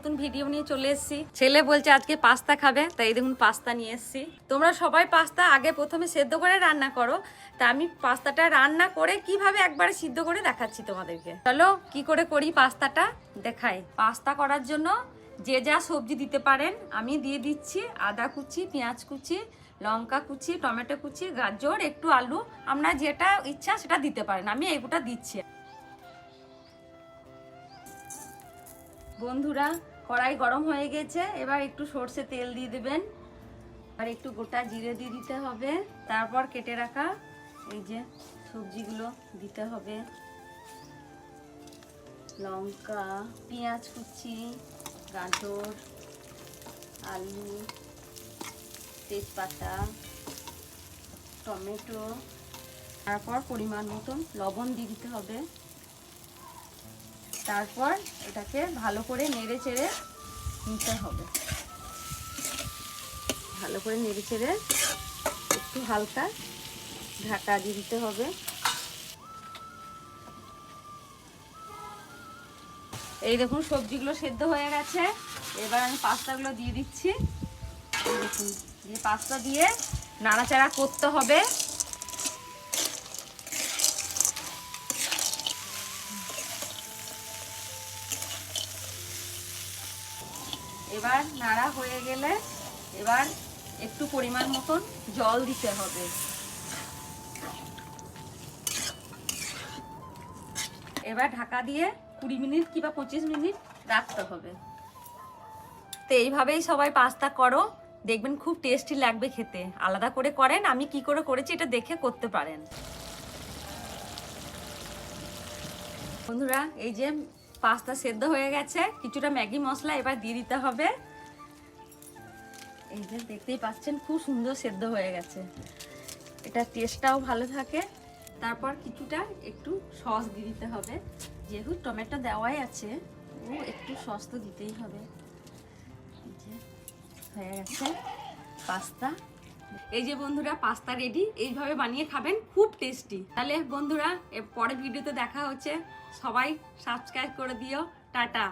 নতুন ভিডিও নিয়ে চলে এসেছি। ছেলে বলছে আজকে পাস্তা খাবে, তাই দেখুন পাস্তা নিয়ে এসেছি। তোমরা সবাই পাস্তা আগে প্রথমে সেদ্ধ করে রান্না করো, তা আমি পাস্তাটা রান্না করে কিভাবে একবারে সিদ্ধ করে দেখাচ্ছি তোমাদেরকে। চলো কি করে করি পাস্তাটা দেখাই। পাস্তা করার জন্য যে যা সবজি দিতে পারেন আমি দিয়ে দিচ্ছি। আদা কুচি, পেঁয়াজ কুচি, লঙ্কা কুচি, টমেটো কুচি, গাজর, একটু আলু, আপনার যেটা ইচ্ছা সেটা দিতে পারেন। আমি এগুলো দিচ্ছি। বন্ধুরা কড়াই গরম হয়ে গেছে, এবার একটু সর্ষে তেল দিয়ে দেবেন, আর একটু গোটা জিরে দিয়ে দিতে হবে। তারপর কেটে রাখা এই যে সবজিগুলো দিতে হবে, লঙ্কা, পেঁয়াজ কুচি, গাজর, আলু, তেজপাতা, টমেটো, তারপর পরিমাণ মতন লবণ দিয়ে দিতে হবে। তারপর এটাকে ভালো করে নেড়ে চেড়ে নিতে হবে। ভালো করে নেড়ে চেড়ে একটু হালকা ঢাকা দিয়ে দিতে হবে। এই দেখুন সবজিগুলো সেদ্ধ হয়ে গেছে, এবার আমি পাস্তাগুলো দিয়ে দিচ্ছি। দেখুন দিয়ে পাস্তা দিয়ে নাড়াচাড়া করতে হবে। এবার নাড়া হয়ে গেলে এবার একটু পরিমাণ মতন জল দিতে হবে। এবার ঢাকা দিয়ে 20 মিনিট কিংবা 25 মিনিট রাখতে হবে। তো এইভাবেই সবাই পাস্তা করো, দেখবেন খুব টেস্টি লাগবে খেতে। আলাদা করে করেন, আমি কি করে করেছি এটা দেখে করতে পারেন। বন্ধুরা এই যে পাস্তা সেদ্ধ হয়ে গেছে, কিছুটা ম্যাগি মশলা এবার দিয়ে দিতে হবে। এই যে দেখতেই পাচ্ছেন খুব সুন্দর সেদ্ধ হয়ে গেছে, এটা টেস্টটাও ভালো থাকে। তারপর কিছুটা একটু সস দিয়ে দিতে হবে, যেহেতু টমেটো দেওয়াই আছে ও একটু সস তো দিতেই হবে। এই যে হয়ে গেছে পাস্তা। এই যে বন্ধুরা পাস্তা রেডি, এইভাবে বানিয়ে খাবেন, খুব টেস্টি। তাহলে বন্ধুরা পরের ভিডিওতে দেখা হচ্ছে, সবাই সাবস্ক্রাইব করে দিও। টাটা।